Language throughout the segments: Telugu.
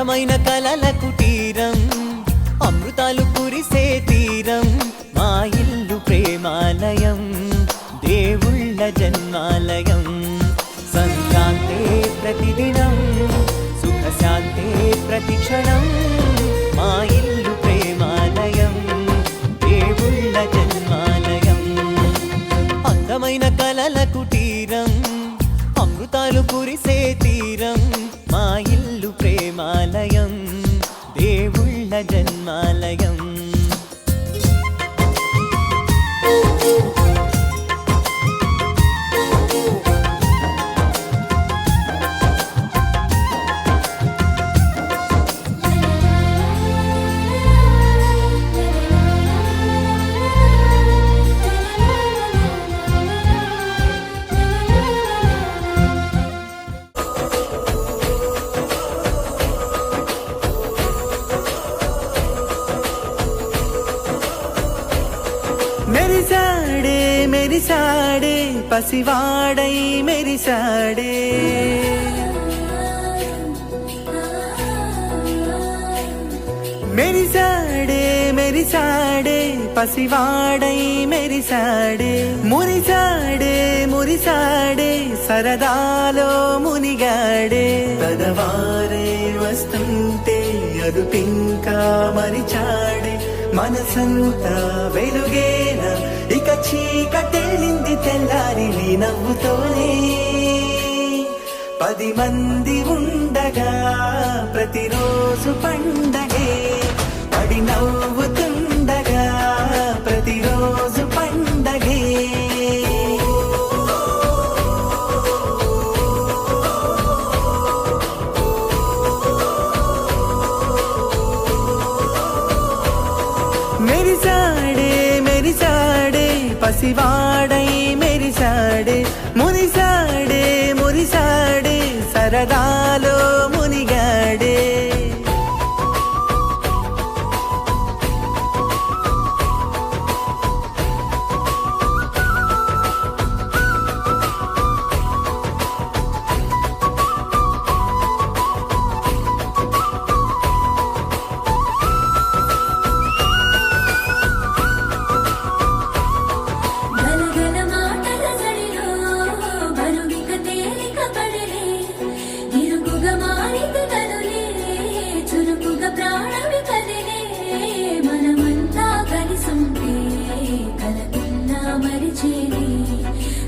అందమైన కలల కుటీరం అమృతాలు కురిసే తీరం మా ఇల్లు ప్రేమాలయం దేవుళ్ళ జన్మాలయం సంక్రాంతే ప్రతిదినం సుఖశాంతే ప్రతిక్షణం మా ఇల్లు ప్రేమాలయం దేవుళ్ళ జన్మాలయం అందమైన కలల కుటీరం అమృతాలు కురిసే తీరం మా ఇల్లు ప్రేమాలయం దేవుళ్ళ జన్మాలయం మెరిసాడే మెరిసాడే పసివాడై మెరిసాడే మెరిసాడే మెరిసాడే పసివాడై మెరిసాడే మురిసాడే మురిసాడే సరదాలో మునిగాడే పదవారే వస్తుంటే అదుపింకా మరిచాడే మనసంతా వెలుగేన ఇక చీకటెళ్ళింది తెల్లారి నీ నవ్వుతోనే 10 మంది ఉండగా ప్రతిరోజు పండగే పడి నవ్వుతుండగా ప్రతిరోజు పండగే మెరిసాడే మెరిసాడే పసివాడై మెరిసాడే మురిసాడే మురిసాడే సరదాలో మునిగాడే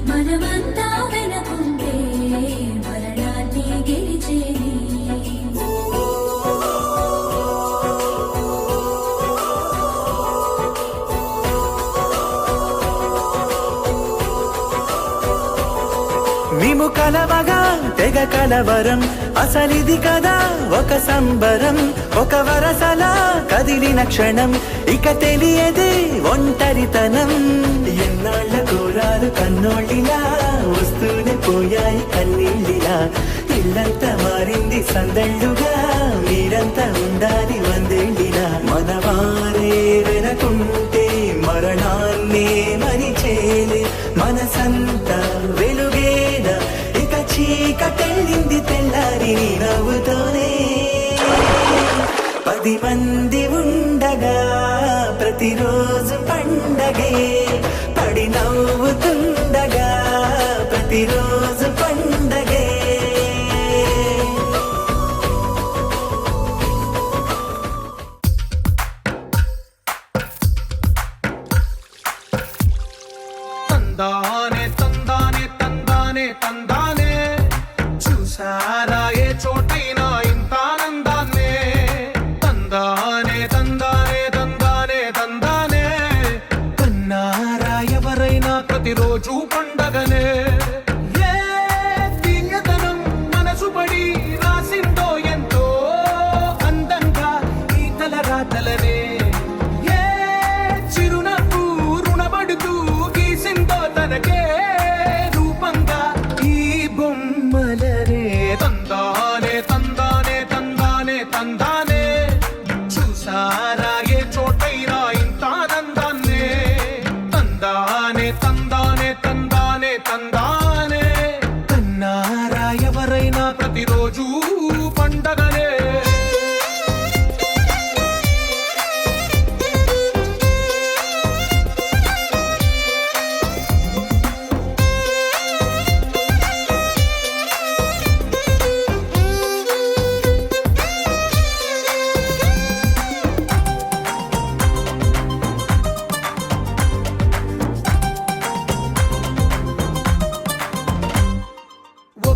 మనమంతా వెనకుంటే మరణాన్ని గెలిచేది మేము కలవగా తెగ కలవరం అసలిది కదా ఒక సంబరం ఒక వరసలా కదిలిన క్షణం ఇక తెలియదే ఒంటరితనం ఎన్నాళ్ళ కోరాలు కన్నోళ్ళిలా వస్తూనే పోయాయి కన్నీళ్ళిలా ఇల్లంతా మారింది సందళ్ళుగా మీరంతా ఉండాలి వందేళ్ళిలా మనవారే వెనకుంటే మరణాన్నే మరిచేలే మనసంతా వెలుగేన ఇక చీకటెళ్ళింది తెల్లారి నీ నవ్వుతోనే 10 మంది ఉండగా ప్రతిరోజు పండగే పడి నవ్వుతుండగా ప్రతిరోజు పండగే తందానే తందానే తందానే తందానే చూసారా ఏ చోటైనా ఇంత ఆనందాన్నే తందానే తందానే తందానే తందానే కన్నారా ఎవరైనా ప్రతిరోజు పండగనే ఏ తీయదనం మనసు పడి రాసిందో ఎంతో అందంగా ఈ తలరాతలనే ఏ చిరునవ్వు రుణపడుతూ గీసిందో తనకే రూపంగా ఈ బొమ్మలనే తందానే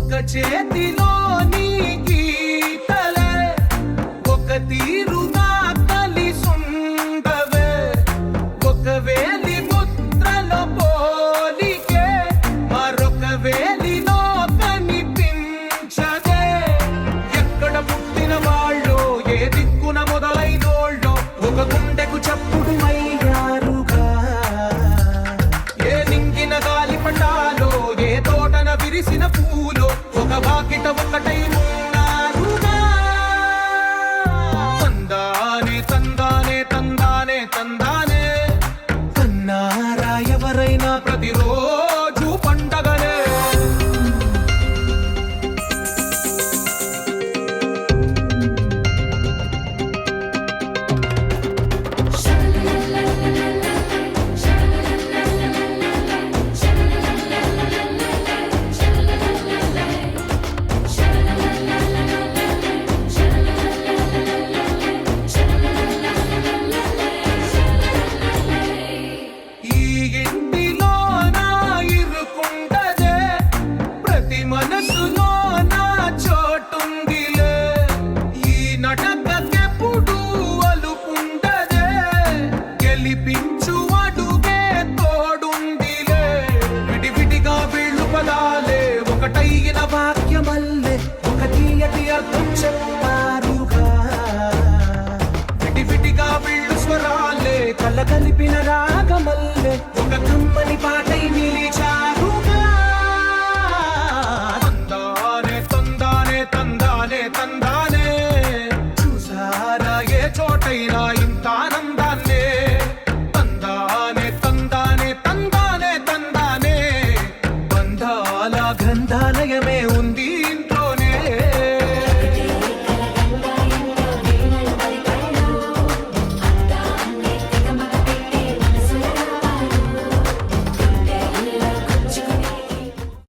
ఒక చేతిలోని గీతలే ఒక తీరుగా కలిసుండవే ఒక వేలి ముద్రలో పోలికే మరొక వేలిలో కనిపించదే ఎక్కడ పుట్టిన వాళ్ళో ఏ దిక్కున మొదలైనోళ్ళో ఒక గుండెకు చప్పుడు అయ్యారుగా ఏ నింగిన గాలి పటాలో ఏ తోటన విరిసిన పూలో ఒక వాకిట ఒకటై ఉన్నారుగా తందానే తందానే తందానే తందానే కన్నారా ఎవరైనా ప్రతిరోజు పండగనే ఈ ఇంటిలో నా ఇరుకుండదే ప్రతి మనసులో నా చోటుందిలే ఈ నటకెప్పుడు అలుపుండదే గెలిపించు అడుగే తోడుందిలే విడివిడిగా వీళ్ళు పదాలే ఒకటైన వాక్యమల్లే ఒక తీయటి అర్థం చెప్పారుగా విడివిడిగా వీళ్ళు స్వరాలే కలగలిపిన రాగమల్లే ఒక కమ్మని పాటై నిలిచారుగా తందానే తందానే తందానే తందానే చూసారా ఏ చోటైనా ఇంత ఆనందాన్నే తందానే తందానే తందానే తందానే బంధాల గ్రంథాలయమే ఉంది